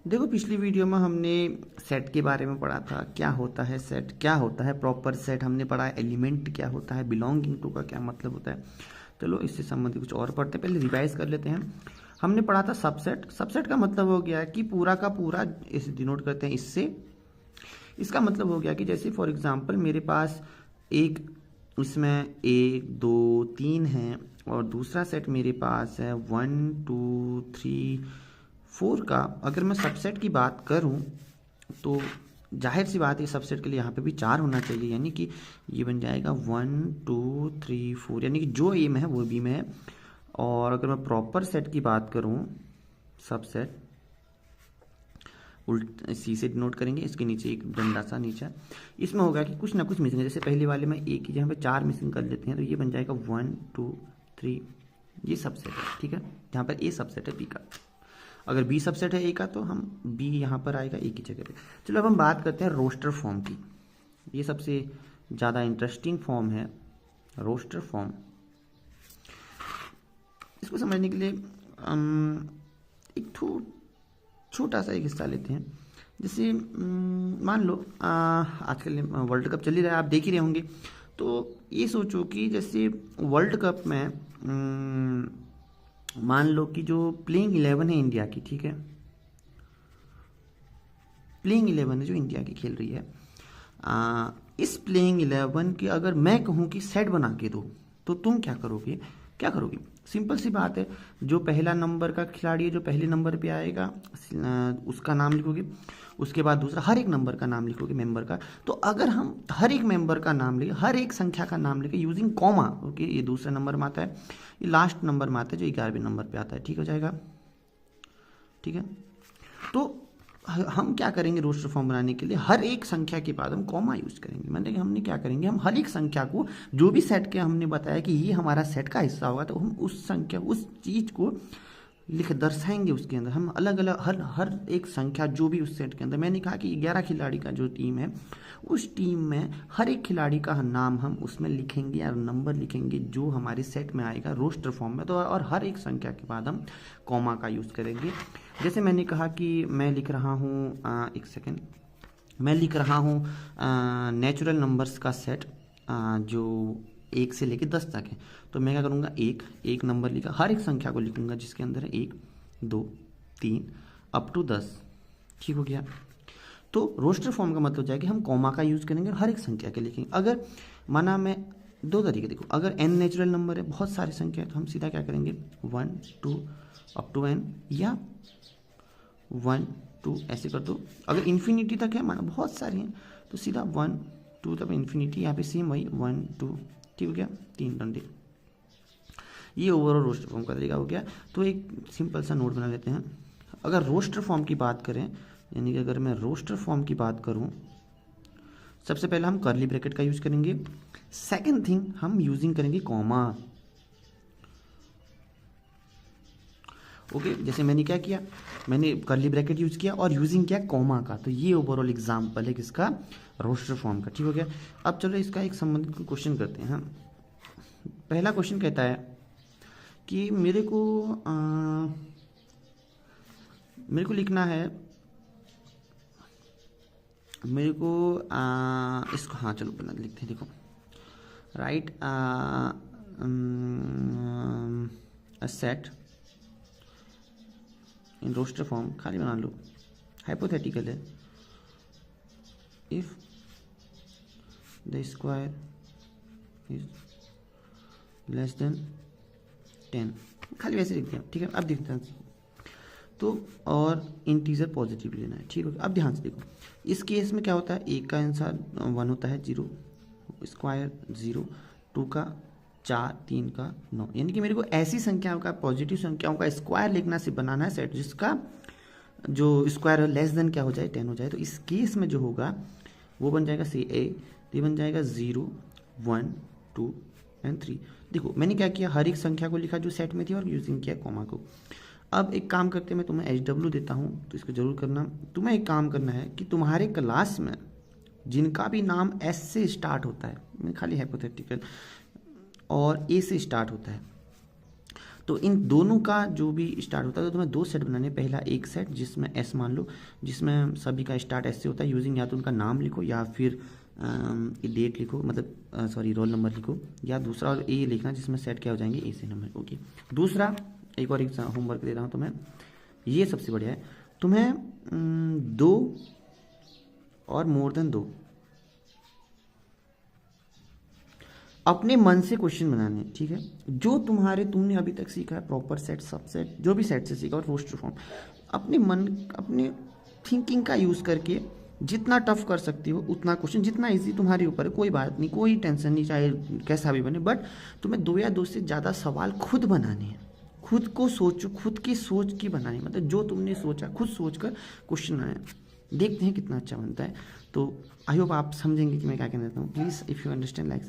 देखो पिछली वीडियो में हमने सेट के बारे में पढ़ा था, क्या होता है सेट, क्या होता है प्रॉपर सेट, हमने पढ़ा एलिमेंट क्या होता है, बिलोंगिंग टू का क्या मतलब होता है। चलो इससे संबंधित कुछ और पढ़ते हैं, पहले रिवाइज कर लेते हैं। हमने पढ़ा था सबसेट। सबसेट का मतलब हो गया कि पूरा का पूरा, इसे डिनोट करते हैं इससे। इसका मतलब हो गया कि जैसे फॉर एग्जांपल मेरे पास एक इसमें 1 2 3 है और दूसरा सेट मेरे पास है 1 2 3 4 का। अगर मैं सबसेट की बात करूं तो जाहिर सी बात है सबसेट के लिए यहाँ पे भी 4 होना चाहिए, यानी कि ये बन जाएगा 1 2 3 4, यानी कि जो ए में है वो बी में है। और अगर मैं प्रॉपर सेट की बात करूं, सबसेट उल्ट सी से डिनोट करेंगे, इसके नीचे एक डंडा सा नीचे, इसमें होगा कि कुछ ना कुछ मिसिंग है। जैसे पहले वाले में एक ही जहाँ पे 4 मिसिंग कर लेते हैं तो ये बन जाएगा 1 2 3, ये सबसेट है, ठीक है। जहाँ पर ए सबसेट है बी का, अगर बी सबसेट है ए का तो हम बी यहाँ पर आएगा ए की जगह पे। चलो अब हम बात करते हैं रोस्टर फॉर्म की। ये सबसे ज़्यादा इंटरेस्टिंग फॉर्म है रोस्टर फॉर्म। इसको समझने के लिए एक छोटा सा एक हिस्सा लेते हैं। जैसे मान लो आजकल वर्ल्ड कप चल ही रहा है, आप देख ही रहे होंगे। तो ये सोचो कि जैसे वर्ल्ड कप में मान लो कि जो प्लेइंग 11 है इंडिया की, ठीक है, प्लेइंग 11 है जो इंडिया की खेल रही है, इस प्लेइंग 11 की अगर मैं कहूँ कि सेट बना के दो तो तुम क्या करोगे, क्या करोगे? सिंपल सी बात है, जो पहला नंबर का खिलाड़ी है जो पहले नंबर पे आएगा उसका नाम लिखोगे, उसके बाद दूसरा हर एक नंबर का नाम लिखोगे मेंबर का। तो अगर हम हर एक मेंबर का नाम लिखे, हर एक संख्या का नाम लिखे यूजिंग कॉमा, ओके, ये दूसरे नंबर में आता है, ये लास्ट नंबर में आता है जो 11वें नंबर पे आता है, ठीक हो जाएगा, ठीक है। तो हम क्या करेंगे रोस्टर फॉर्म बनाने के लिए, हर एक संख्या के बाद हम कॉमा यूज करेंगे। मतलब हमने क्या करेंगे, हम हर एक संख्या को, जो भी सेट के हमने बताया कि ये हमारा सेट का हिस्सा होगा, तो हम उस संख्या, उस चीज को लिख दर्शाएंगे उसके अंदर। हम अलग अलग हर एक संख्या जो भी उस सेट के अंदर, मैंने कहा कि 11 खिलाड़ी का जो टीम है, उस टीम में हर एक खिलाड़ी का नाम हम उसमें लिखेंगे या नंबर लिखेंगे जो हमारे सेट में आएगा रोस्टर फॉर्म में। तो और हर एक संख्या के बाद हम कॉमा का यूज़ करेंगे। जैसे मैंने कहा कि मैं लिख रहा हूँ, एक सेकेंड, मैं लिख रहा हूँ नेचुरल नंबर्स का सेट जो 1 से लेके 10 तक है। तो मैं क्या करूँगा, एक नंबर लिखा, हर एक संख्या को लिखूंगा जिसके अंदर है 1 2 3 अप टू 10, ठीक हो गया। तो रोस्टर फॉर्म का मतलब हो जाएगा कि हम कॉमा का यूज़ करेंगे और हर एक संख्या के लिखेंगे। अगर माना मैं दो तरीके, देखो, अगर n नेचुरल नंबर है, बहुत सारी संख्या है, तो हम सीधा क्या करेंगे 1 2 अप टू n, या 1 2 ऐसे कर दो। अगर इन्फिनिटी तक है, माना बहुत सारी हैं, तो सीधा 1 2 तब इन्फिनिटी, यहाँ पे सेम वही 1 2, ठीक हो गया, 3 डंडे। ये ओवरऑल रोस्टर फॉर्म का तरीका हो गया। तो एक सिंपल सा नोट बना लेते हैं। अगर रोस्टर फॉर्म की बात करें, यानी कि अगर मैं रोस्टर फॉर्म की बात करूं, सबसे पहले हम कर्ली ब्रैकेट का यूज करेंगे। सेकंड थिंग, हम यूजिंग करेंगे कॉमा, ओके। जैसे मैंने क्या किया, मैंने कर्ली ब्रैकेट यूज किया और यूजिंग किया कॉमा का। तो ये ओवरऑल एग्जांपल है किसका, रोस्टर फॉर्म का, ठीक हो गया। अब चलो इसका एक संबंधित क्वेश्चन करते हैं। पहला क्वेश्चन कहता है कि मेरे को लिखना है, मेरे को इसको, हाँ चलो बना लिखते हैं। देखो, write a set in roster form, खाली बना लो, हाइपोथेटिकल है, if the square is less than 10, खाली वैसे लिख दिया, ठीक है। अब देखते हैं तो, और इंटीजर पॉजिटिव लेना है, ठीक है। अब ध्यान से देखो, इस केस में क्या होता है, एक का आंसर 1 होता है, 0 स्क्वायर 0, 2 का 4, 3 का 9, यानी कि मेरे को ऐसी संख्याओं का, पॉजिटिव संख्याओं का स्क्वायर लिखना से बनाना है सेट जिसका जो स्क्वायर लेस देन क्या हो जाए, 10 हो जाए। तो इस केस में जो होगा वो बन जाएगा सी ए, ये बन जाएगा 0 1 2 एंड 3। देखो मैंने क्या किया, हर एक संख्या को लिखा जो सेट में थी और यूजिंग किया कॉमा को। अब एक काम करते हैं, मैं तुम्हें HW देता हूँ, तो इसको जरूर करना। तुम्हें एक काम करना है कि तुम्हारे क्लास में जिनका भी नाम S से स्टार्ट होता है, मैं खाली हाइपोथेटिकल, और A से स्टार्ट होता है, तो इन दोनों का जो भी स्टार्ट होता है, तो तुम्हें दो सेट बनाने हैं। पहला एक सेट जिसमें एस मान लो, जिसमें सभी का स्टार्ट एस से होता है, यूजिंग या तो उनका नाम लिखो या फिर डेट लिखो, मतलब सॉरी रोल नंबर लिखो, या दूसरा और ए लिखना जिसमें सेट क्या हो जाएंगे, ए से नंबर। ओके, दूसरा एक और एग्जाम होमवर्क दे रहा हूँ तुम्हें, ये सबसे बढ़िया है। तुम्हें दो और मोर देन दो अपने मन से क्वेश्चन बनाने, ठीक है, जो तुमने अभी तक सीखा है, प्रॉपर सेट, सबसेट, जो भी सेट से सीखा और रोस्टर फॉर्म, अपने मन, अपने थिंकिंग का यूज करके जितना टफ कर सकती हो उतना क्वेश्चन, जितना इजी तुम्हारे ऊपर है, कोई बात नहीं, कोई टेंशन नहीं, चाहे कैसा भी बने, बट तुम्हें दो या दो से ज़्यादा सवाल खुद बनाने हैं, खुद को सोचो, खुद की सोच की बनानी, मतलब जो तुमने सोचा खुद सोच कर क्वेश्चन बनाए, देखते हैं कितना अच्छा बनता है। तो आई होप आप समझेंगे कि मैं क्या कहना चाहता हूँ। Please if you understand like